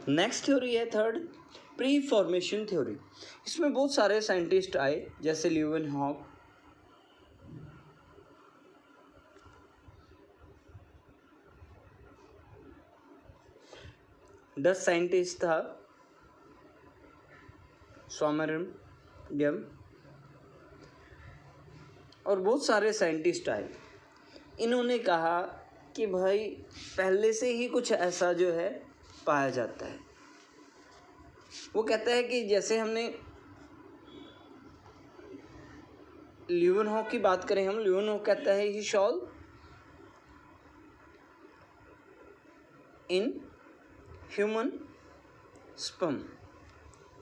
Next theory है third, pre formation theory. इसमें बहुत सारे साइंटिस्ट आए, जैसे ल्यूवेनहॉक, डच साइंटिस्ट था स्वामेरडियम, और बहुत सारे साइंटिस्ट आए। इन्होंने कहा कि भाई पहले से ही कुछ ऐसा जो है पाया जाता है। वो कहता है कि जैसे हमने ल्यूवेनहॉक की बात करें, हम ल्यूवेनहॉक कहता है he shall in human sperm,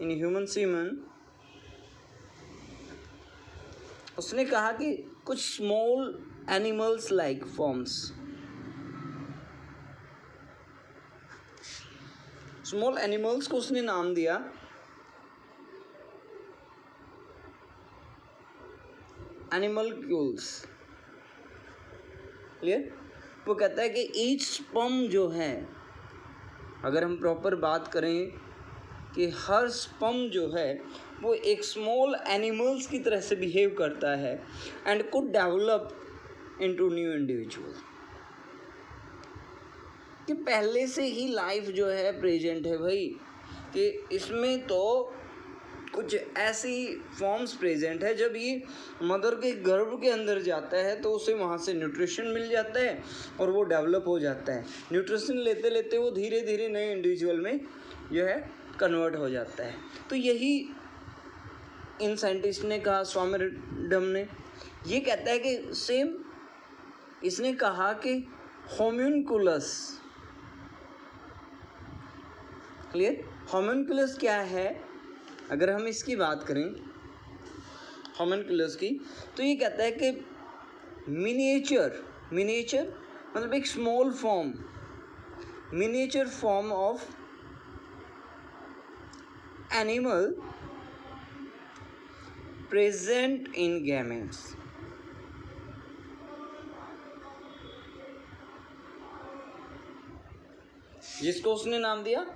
in human semen. उसने कहा कि कुछ small animals like forms, small animals को उसने नाम दिया एनिमलक्यूल्स। क्लियर? वो कहता है कि ईच स्पर्म जो है, अगर हम प्रॉपर बात करें कि हर स्पर्म जो है वो एक स्मॉल एनिमल्स की तरह से बिहेव करता है and could develop into new individual. कि पहले से ही लाइफ जो है प्रेजेंट है भाई, कि इसमें तो कुछ ऐसी फॉर्म्स प्रेजेंट है, जब ये मदर के गर्भ के अंदर जाता है तो उसे वहाँ से न्यूट्रिशन मिल जाता है और वो डेवलप हो जाता है। न्यूट्रिशन लेते लेते वो धीरे धीरे नए इंडिविजुअल में जो है कन्वर्ट हो जाता है। तो यही इन साइंटिस्ट ने कहा, स्वामेरडियम ने। ये कहता है कि सेम इसने कहा कि होम्यूनकुलस। क्लियर? होम्यूनकुलस क्या है? अगर हम इसकी बात करें होम्यूनकुलस की, तो ये कहता है कि मिनिएचर मतलब एक small form, miniature form of animal present in gametes. जिसको उसने नाम दिया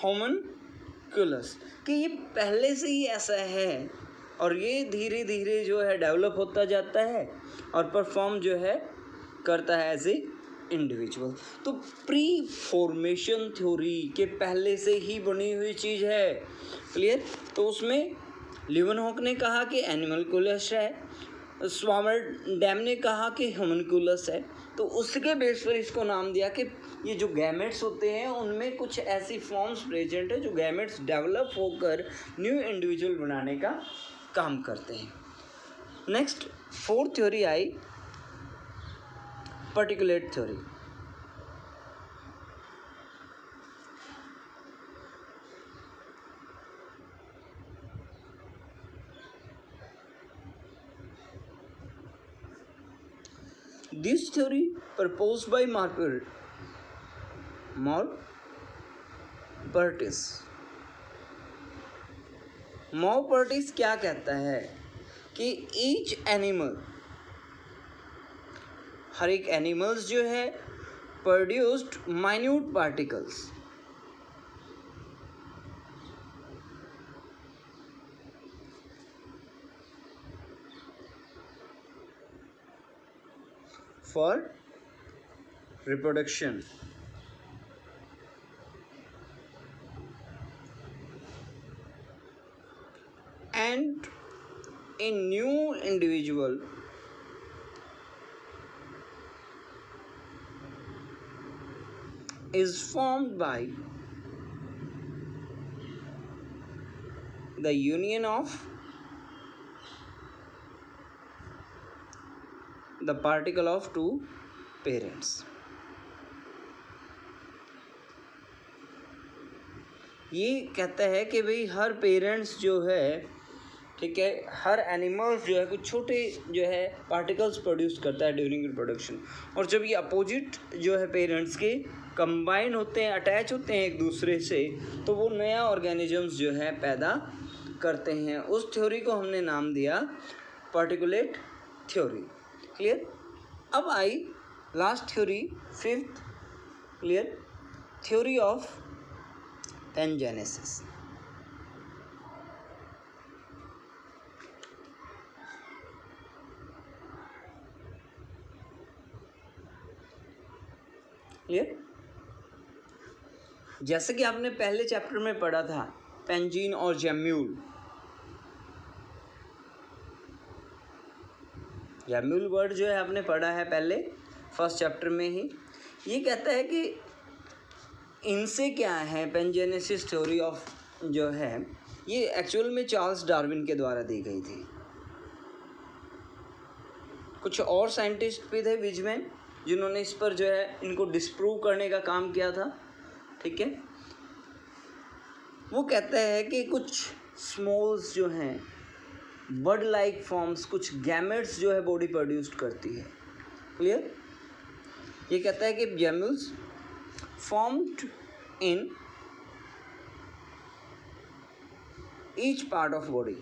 होम्यूनकुलस, कि ये पहले से ही ऐसा है और ये धीरे धीरे जो है डेवलप होता जाता है और परफॉर्म जो है करता है एज ए इंडिविजुअल। तो प्री फॉर्मेशन थ्योरी के पहले से ही बनी हुई चीज़ है। क्लियर? तो उसमें ल्यूवेनहॉक ने कहा कि एनिमलकुलस है, स्वामेरडियम ने कहा कि होम्यूनकुलस है। तो उसके बेस पर इसको नाम दिया कि ये जो गैमेट्स होते हैं उनमें कुछ ऐसी फॉर्म्स प्रेजेंट है जो गैमेट्स डेवलप होकर न्यू इंडिविजुअल बनाने का काम करते हैं। Next fourth theory I particulate theory. This theory proposed by मॉर्पर्टिस क्या कहता है कि ईच एनिमल, हर एक एनिमल्स जो है produced minute particles for reproduction and a new individual is formed by the union of the particle of two parents। ये कहता है कि भाई हर पेरेंट्स जो है, ठीक है, हर एनिमल्स जो है कुछ छोटे जो है पार्टिकल्स प्रोड्यूस करता है ड्यूरिंग रिप्रोडक्शन, और जब ये अपोजिट जो है पेरेंट्स के कंबाइन होते हैं, अटैच होते हैं एक दूसरे से, तो वो नया ऑर्गेनिजम्स जो है पैदा करते हैं। उस थ्योरी को हमने नाम दिया पार्टिकुलेट थ्योरी। क्लियर? अब आई last theory, fifth. Clear? Theory of pangenesis. Clear? जैसे कि आपने पहले चैप्टर में पढ़ा था पेंजीन और जैम्यूल। जैम्यूल वर्ड जो है आपने पढ़ा है पहले फर्स्ट चैप्टर में ही। ये कहता है कि इनसे क्या है, पैनजेनेसिस थ्योरी ऑफ जो है ये एक्चुअल में चार्ल्स डार्विन के द्वारा दी गई थी। कुछ और साइंटिस्ट भी थे विजमैन जिन्होंने इस पर जो है इनको डिस्प्रूव करने का काम किया था। ठीक है, वो कहता है कि कुछ स्मॉल्स जो हैं बर्ड लाइक फॉर्म्स, कुछ गैमेट्स जो है बॉडी प्रोड्यूस करती है। क्लियर? ये कहता है कि gametes formed in each part of body.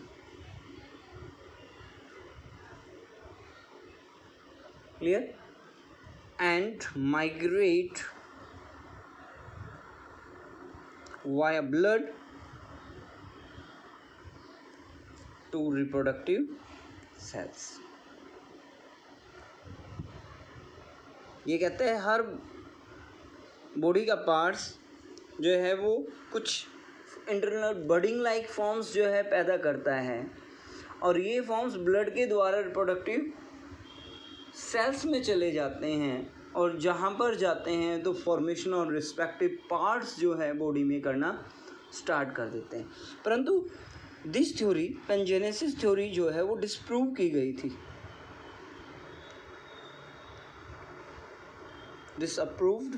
Clear? And migrate via blood to reproductive cells। ये कहते हैं हर बॉडी का पार्ट्स जो है वो कुछ इंटरनल बडिंग लाइक फॉर्म्स जो है पैदा करता है, और ये फॉर्म्स ब्लड के द्वारा रिप्रोडक्टिव सेल्स में चले जाते हैं, और जहाँ पर जाते हैं तो फॉर्मेशन और रिस्पेक्टिव पार्ट्स जो है बॉडी में करना स्टार्ट कर देते हैं। परंतु दिस थ्योरी, पैनजेनेसिस थ्योरी जो है वो डिस्प्रूव की गई थी, डिसअप्रूव्ड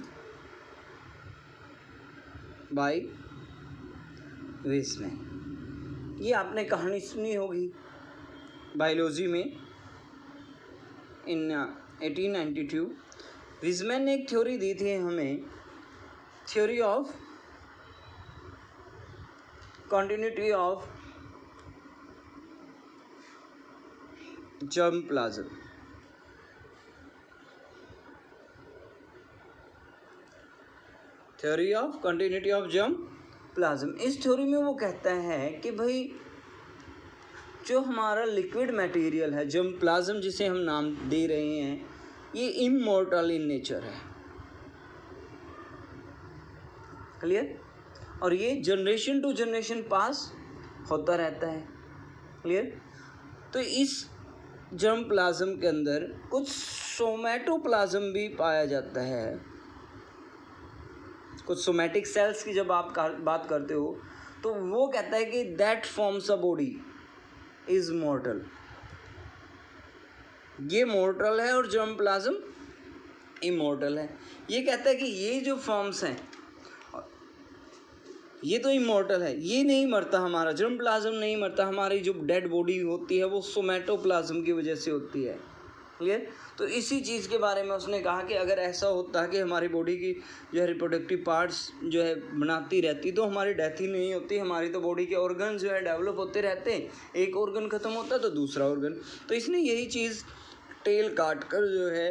बाय वीजमैन। ये आपने कहानी सुनी होगी बायोलॉजी में। इन 1892 वीजमैन ने एक थ्योरी दी थी हमें, theory of continuity of germ plasm. Theory of continuity of germ plasm. इस थ्योरी में वो कहता है कि भाई जो हमारा लिक्विड मटेरियल है, जर्म प्लाज्म जिसे हम नाम दे रहे हैं, ये इमॉर्टल इन नेचर है। क्लियर? और ये जनरेशन टू जनरेशन पास होता रहता है। क्लियर? तो इस जर्म प्लाज्म के अंदर कुछ सोमैटोप्लाज्म भी पाया जाता है। कुछ सोमैटिक सेल्स की जब आप बात करते हो तो वो कहता है कि that forms a body is मॉर्टल। ये मॉर्टल है और जर्म प्लाज्म इमॉर्टल है। ये कहता है कि ये जो फॉर्म्स हैं ये तो इमॉर्टल है, ये नहीं मरता, हमारा जर्म प्लाज्म नहीं मरता, हमारी जो डेड बॉडी होती है वो सोमैटोप्लाज्म की वजह से होती है। क्लियर? तो इसी चीज़ के बारे में उसने कहा कि अगर ऐसा होता कि हमारी बॉडी की जो है रिप्रोडक्टिव पार्ट्स जो है बनाती रहती तो हमारी डेथ ही नहीं होती, हमारी तो बॉडी के ऑर्गन जो है डेवलप होते रहते, एक ऑर्गन ख़त्म होता तो दूसरा ऑर्गन। तो इसने यही चीज़ टेल काट कर जो है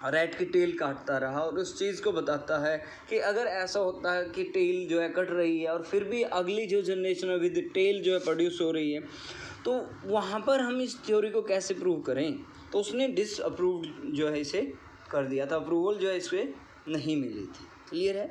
रैट की टेल काटता रहा और उस चीज़ को बताता है कि अगर ऐसा होता है कि टेल जो है कट रही है और फिर भी अगली जो जनरेशन है विद टेल जो है प्रोड्यूस हो रही है, तो वहाँ पर हम इस थ्योरी को कैसे प्रूव करें। तो उसने डिसअप्रूव्ड जो है इसे कर दिया था, अप्रूवल जो है इसे नहीं मिली थी। क्लियर है?